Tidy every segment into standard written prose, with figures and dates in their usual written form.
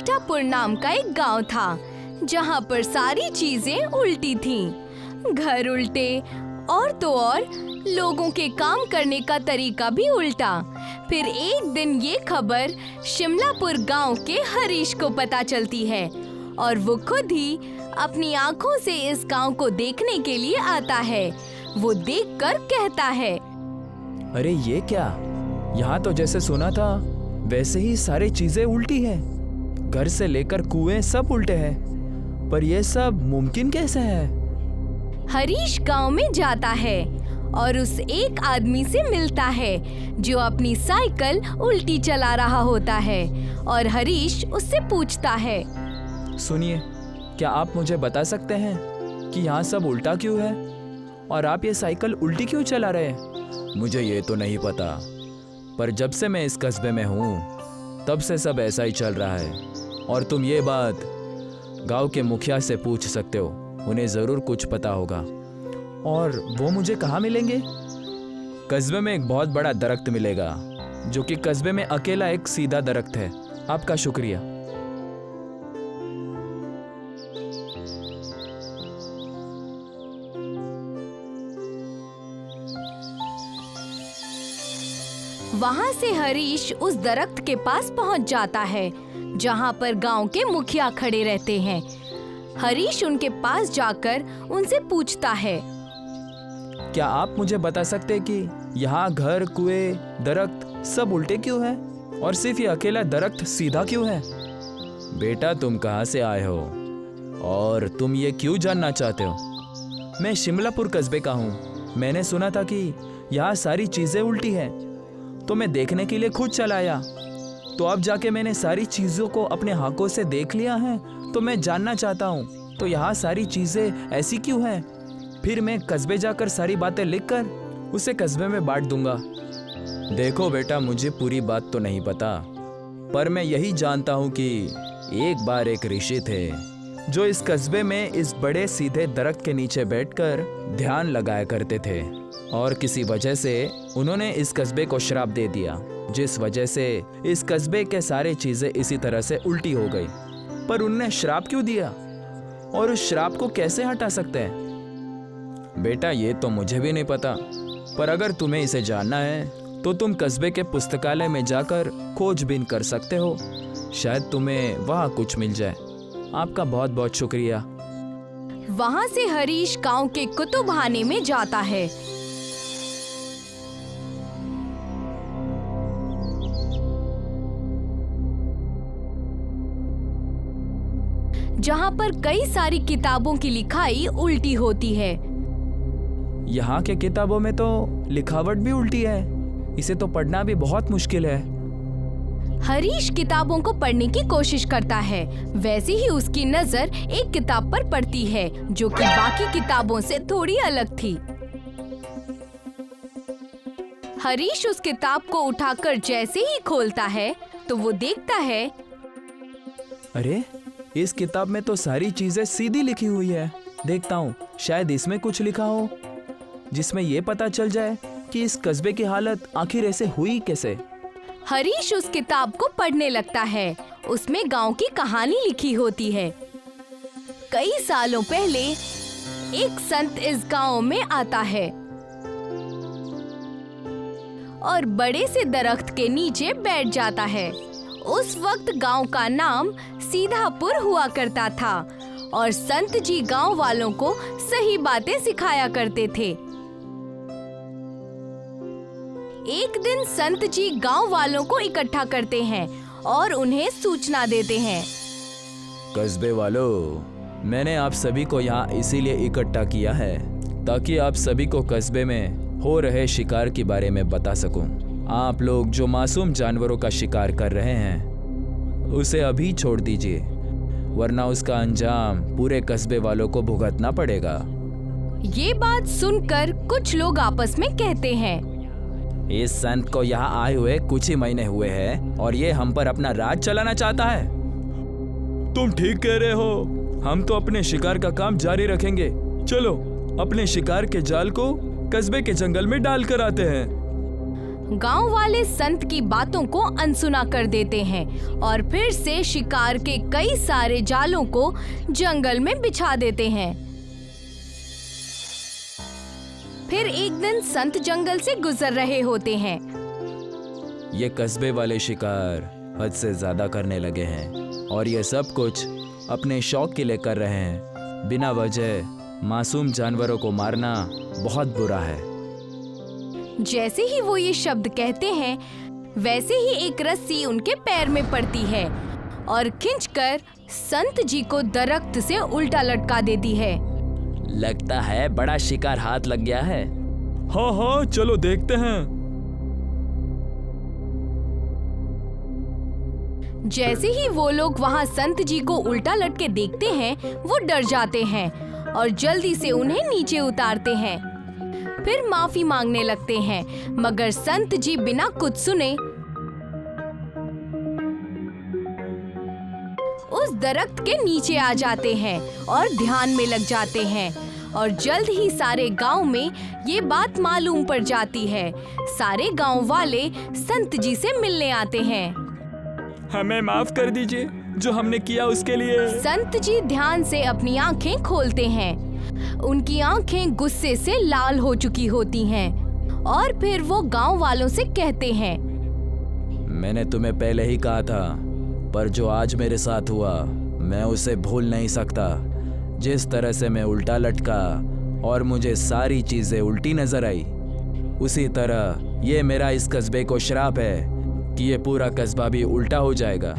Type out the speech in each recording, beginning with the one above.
उल्टापुर नाम का एक गांव था, जहां पर सारी चीजें उल्टी थीं। घर उल्टे और तो और लोगों के काम करने का तरीका भी उल्टा। फिर एक दिन ये खबर शिमलापुर गांव के हरीश को पता चलती है और वो खुद ही अपनी आंखों से इस गांव को देखने के लिए आता है। वो देखकर कहता है, अरे ये क्या, यहाँ तो जैसे सुना था वैसे ही सारी चीजें उल्टी है। घर से लेकर कुएं सब उल्टे हैं, पर ये सब मुमकिन कैसे है? हरीश गांव में जाता है और उस एक आदमी से मिलता है जो अपनी साइकिल उल्टी चला रहा होता है और हरीश उससे पूछता है, सुनिए, क्या आप मुझे बता सकते हैं कि यहाँ सब उल्टा क्यों है और आप ये साइकिल उल्टी क्यों चला रहे हैं? मुझे ये तो नहीं पता, पर जब से मैं इस कस्बे में हूँ तब से सब ऐसा ही चल रहा है। और तुम ये बात गांव के मुखिया से पूछ सकते हो, उन्हें ज़रूर कुछ पता होगा। और वो मुझे कहाँ मिलेंगे? कस्बे में एक बहुत बड़ा दरख्त मिलेगा, जो कि कस्बे में अकेला एक सीधा दरख्त है। आपका शुक्रिया। वहां से हरीश उस दरख्त के पास पहुंच जाता है जहां पर गांव के मुखिया खड़े रहते हैं। हरीश उनके पास जाकर उनसे पूछता है, क्या आप मुझे बता सकते हैं कि यहाँ घर, कुएं, दरख्त सब उल्टे क्यों हैं और सिर्फ ये अकेला दरख्त सीधा क्यों है? बेटा, तुम कहाँ से आए हो और तुम ये क्यों जानना चाहते हो? मैं शिमलापुर कस्बे का हूँ। मैंने सुना था कि यहाँ सारी चीजें उल्टी हैं, तो मैं देखने के लिए खुद चला आया। तो अब जाके मैंने सारी चीजों को अपने आंखों से देख लिया है, तो मैं जानना चाहता हूँ तो यहाँ सारी चीजें ऐसी क्यों हैं? फिर मैं कस्बे जाकर सारी बातें लिखकर उसे कस्बे में बांट दूंगा। देखो बेटा, मुझे पूरी बात तो नहीं पता, पर मैं यही जानता हूँ कि एक बार एक ऋषि थे जो इस कस्बे में इस बड़े सीधे दरख्त के नीचे बैठकर ध्यान लगाया करते थे, और किसी वजह से उन्होंने इस कस्बे को श्राप दे दिया, जिस वजह से इस कस्बे के सारे चीजें इसी तरह से उल्टी हो गई। पर उन्होंने श्राप क्यों दिया और उस श्राप को कैसे हटा सकते हैं? बेटा, ये तो मुझे भी नहीं पता, पर अगर तुम्हें इसे जानना है तो तुम कस्बे के पुस्तकालय में जाकर खोजबीन कर सकते हो। शायद तुम्हें वहाँ कुछ मिल जाए। आपका बहुत बहुत शुक्रिया। वहां से हरीश गांव के कुतुबखाने में जाता है। जहां पर कई सारी किताबों की लिखाई उल्टी होती है। यहाँ के किताबों में तो लिखावट भी उल्टी है, इसे तो पढ़ना भी बहुत मुश्किल है। हरीश किताबों को पढ़ने की कोशिश करता है, वैसे ही उसकी नजर एक किताब पर पड़ती है जो कि बाकी किताबों से थोड़ी अलग थी। हरीश उस किताब को उठाकर जैसे ही खोलता है तो वो देखता है, अरे इस किताब में तो सारी चीजें सीधी लिखी हुई है। देखता हूँ शायद इसमें कुछ लिखा हो जिसमें ये पता चल जाए कि इस कस्बे की हालत आखिर ऐसे हुई कैसे। हरीश उस किताब को पढ़ने लगता है। उसमें गांव की कहानी लिखी होती है। कई सालों पहले एक संत इस गांव में आता है और बड़े से दरख्त के नीचे बैठ जाता है। उस वक्त गांव का नाम सीधापुर हुआ करता था और संत जी गांव वालों को सही बातें सिखाया करते थे। एक दिन संत जी गांव वालों को इकट्ठा करते हैं और उन्हें सूचना देते हैं, कस्बे वालों, मैंने आप सभी को यहाँ इसीलिए इकट्ठा किया है ताकि आप सभी को कस्बे में हो रहे शिकार के बारे में बता सकूं। आप लोग जो मासूम जानवरों का शिकार कर रहे हैं उसे अभी छोड़ दीजिए, वरना उसका अंजाम पूरे कस्बे वालों को भुगतना पड़ेगा। ये बात सुनकर कुछ लोग आपस में कहते हैं, इस संत को यहाँ आए हुए कुछ ही महीने हुए हैं और ये हम पर अपना राज चलाना चाहता है। तुम ठीक कह रहे हो, हम तो अपने शिकार का काम जारी रखेंगे। चलो अपने शिकार के जाल को कस्बे के जंगल में डाल कर आते हैं। गांव वाले संत की बातों को अनसुना कर देते हैं और फिर से शिकार के कई सारे जालों को जंगल में बिछा देते हैं। फिर एक दिन संत जंगल से गुजर रहे होते हैं। ये कस्बे वाले शिकार हद से ज्यादा करने लगे हैं और ये सब कुछ अपने शौक के लिए कर रहे हैं। बिना वजह मासूम जानवरों को मारना बहुत बुरा है। जैसे ही वो ये शब्द कहते हैं, वैसे ही एक रस्सी उनके पैर में पड़ती है और खींचकर संत जी को दरख्त से उल्टा लटका देती है। लगता है बड़ा शिकार हाथ लग गया है। हाँ हाँ, चलो देखते हैं। जैसे ही वो लोग वहाँ संत जी को उल्टा लटके देखते हैं, वो डर जाते हैं और जल्दी से उन्हें नीचे उतारते हैं। फिर माफी मांगने लगते हैं, मगर संत जी बिना कुछ सुने उस दरख्त के नीचे आ जाते हैं और ध्यान में लग जाते हैं और जल्द ही सारे गांव में ये बात मालूम पड़ जाती है। सारे गांव वाले संत जी से मिलने आते हैं। हमें माफ कर दीजिए जो हमने किया उसके लिए। संत जी ध्यान से अपनी आंखें खोलते हैं। उनकी आंखें गुस्से से लाल हो चुकी होती हैं और फिर वो गांव वालों से कहते हैं, मैंने तुम्हें पहले ही कहा था, पर जो आज मेरे साथ हुआ मैं उसे भूल नहीं सकता। जिस तरह से मैं उल्टा लटका और मुझे सारी चीजें उल्टी नजर आई, उसी तरह ये मेरा इस कस्बे को श्राप है कि ये पूरा कस्बा भी उल्टा हो जाएगा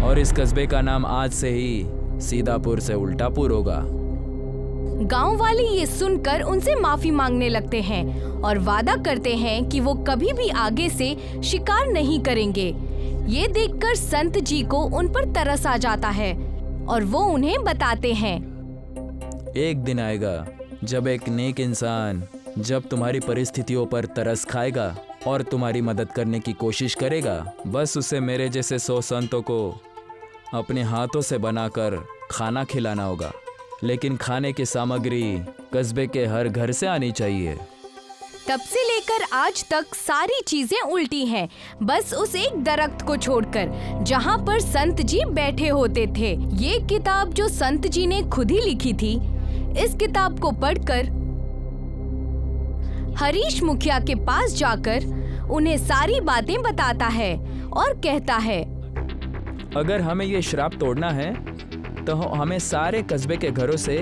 और इस कस्बे का नाम आज से ही सीधापुर से उल्टापुर होगा। गांव वाले ये सुनकर उनसे माफी मांगने लगते हैं और वादा करते हैं कि वो कभी भी आगे से शिकार नहीं करेंगे। ये देखकर संत जी को उन पर तरस आ जाता है और वो उन्हें बताते हैं, एक दिन आएगा जब एक नेक इंसान जब तुम्हारी परिस्थितियों पर तरस खाएगा और तुम्हारी मदद करने की कोशिश करेगा। बस उसे मेरे जैसे 100 संतों को अपने हाथों से बनाकर खाना खिलाना होगा, लेकिन खाने की सामग्री कस्बे के हर घर से आनी चाहिए। तब से लेकर आज तक सारी चीजें उल्टी हैं, बस उस एक दरख्त को छोड़कर जहाँ पर संत जी बैठे होते थे। ये किताब जो संत जी ने खुद ही लिखी थी, इस किताब को पढ़कर हरीश मुखिया के पास जाकर उन्हें सारी बातें बताता है और कहता है, अगर हमें ये श्राप तोड़ना है तो हमें सारे कस्बे के घरों से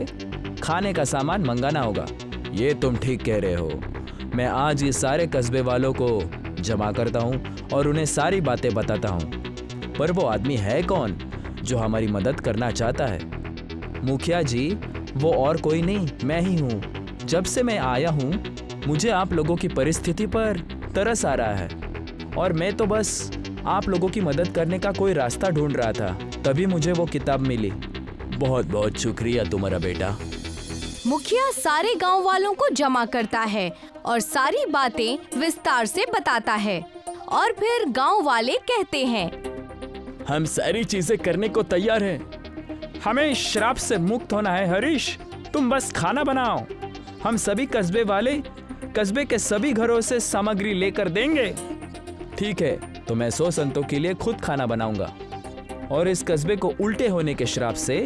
खाने का सामान मंगाना होगा। ये तुम ठीक कह रहे हो। मैं आज ये सारे कस्बे वालों को जमा करता हूँ और उन्हें सारी बातें बताता हूँ। पर वो आदमी है कौन जो हमारी मदद करना चाहता है? मुखिया जी, वो और कोई नहीं, मैं ही हूँ। जब से मैं आया हूँ मुझे आप लोगों की परिस्थिति पर तरस आ रहा है और मैं तो बस आप लोगों की मदद करने का कोई रास्ता ढूंढ रहा था, तभी मुझे वो किताब मिली। बहुत बहुत शुक्रिया तुम्हारा बेटा। मुखिया सारे गांव वालों को जमा करता है और सारी बातें विस्तार से बताता है और फिर गांव वाले कहते हैं, हम सारी चीजें करने को तैयार हैं। हमें श्राप से मुक्त होना है हरीश, तुम बस खाना बनाओ। हम सभी कस्बे वाले कस्बे के सभी घरों से सामग्री लेकर देंगे। ठीक है, तो मैं 100 संतों के लिए खुद खाना बनाऊंगा और इस कस्बे को उल्टे होने के श्राप से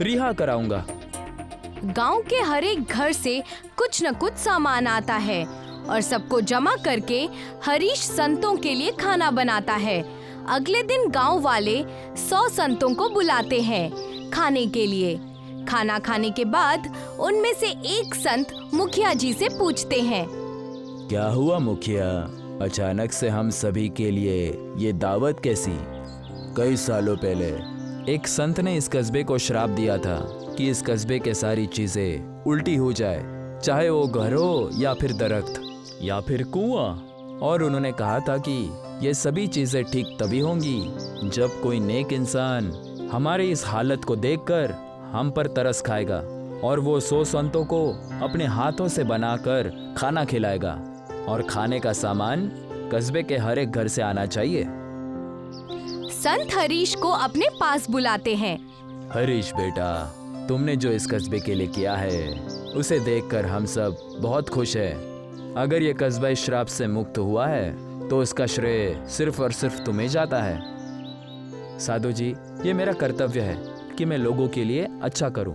रिहा कराऊंगा। गांव के हर एक घर से कुछ न कुछ सामान आता है और सबको जमा करके हरीश संतों के लिए खाना बनाता है। अगले दिन गांव वाले 100 संतों को बुलाते हैं खाने के लिए। खाना खाने के बाद उनमें से एक संत मुखिया जी से पूछते हैं, क्या हुआ मुखिया, अचानक से हम सभी के लिए ये दावत कैसी? कई सालों पहले एक संत ने इस कस्बे को श्राप दिया था कि इस कस्बे के सारी चीजें उल्टी हो जाए, चाहे वो घर हो या फिर दरख्त या फिर कुआं। और उन्होंने कहा था कि ये सभी चीजें ठीक तभी होंगी जब कोई नेक इंसान हमारी इस हालत को देखकर हम पर तरस खाएगा और वो 100 संतों को अपने हाथों से बनाकर खाना खिलाएगा और खाने का सामान कस्बे के हर एक घर से आना चाहिए। संत हरीश को अपने पास बुलाते हैं। हरीश बेटा, तुमने जो इस कस्बे के लिए किया है उसे देखकर हम सब बहुत खुश हैं। अगर ये कस्बा इस श्राप से मुक्त हुआ है तो इसका श्रेय सिर्फ और सिर्फ तुम्हें जाता है। साधु जी, ये मेरा कर्तव्य है कि मैं लोगों के लिए अच्छा करूं।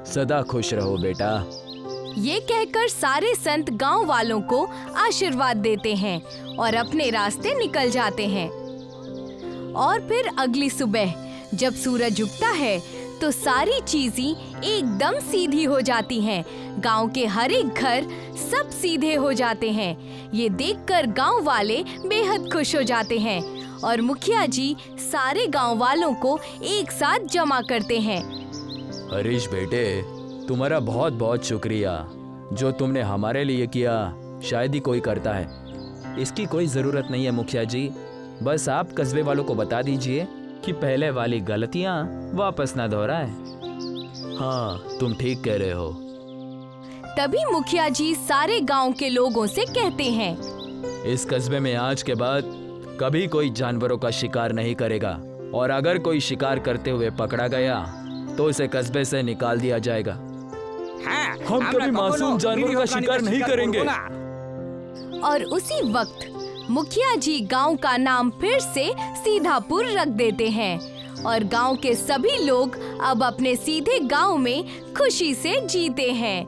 सदा खुश रहो बेटा। ये कहकर सारे संत गांव वालों को आशीर्वाद देते हैं और अपने रास्ते निकल जाते हैं। और फिर अगली सुबह जब सूरज उगता है तो सारी चीजें एकदम सीधी हो जाती हैं। गांव के हर एक घर सब सीधे हो जाते हैं। ये देखकर गांव वाले बेहद खुश हो जाते हैं और मुखिया जी सारे गांव वालों को एक साथ जमा करते हैं। हरीश बेटे, तुम्हारा बहुत बहुत शुक्रिया। जो तुमने हमारे लिए किया शायद ही कोई करता है। इसकी कोई ज़रूरत नहीं है मुखिया जी। बस आप कस्बे वालों को बता दीजिए कि पहले वाली गलतियां वापस ना दोहराए। हाँ, तुम ठीक कह रहे हो। तभी मुखिया जी सारे गांव के लोगों से कहते हैं, इस कस्बे में आज के बाद कभी कोई जानवरों का शिकार नहीं करेगा और अगर कोई शिकार करते हुए पकड़ा गया तो उसे कस्बे से निकाल दिया जाएगा। हम कभी मासूम जानवरों का शिकार नहीं करेंगे। और उसी वक्त मुखिया जी गांव का नाम फिर से सीधापुर रख देते हैं और गांव के सभी लोग अब अपने सीधे गांव में खुशी से जीते हैं।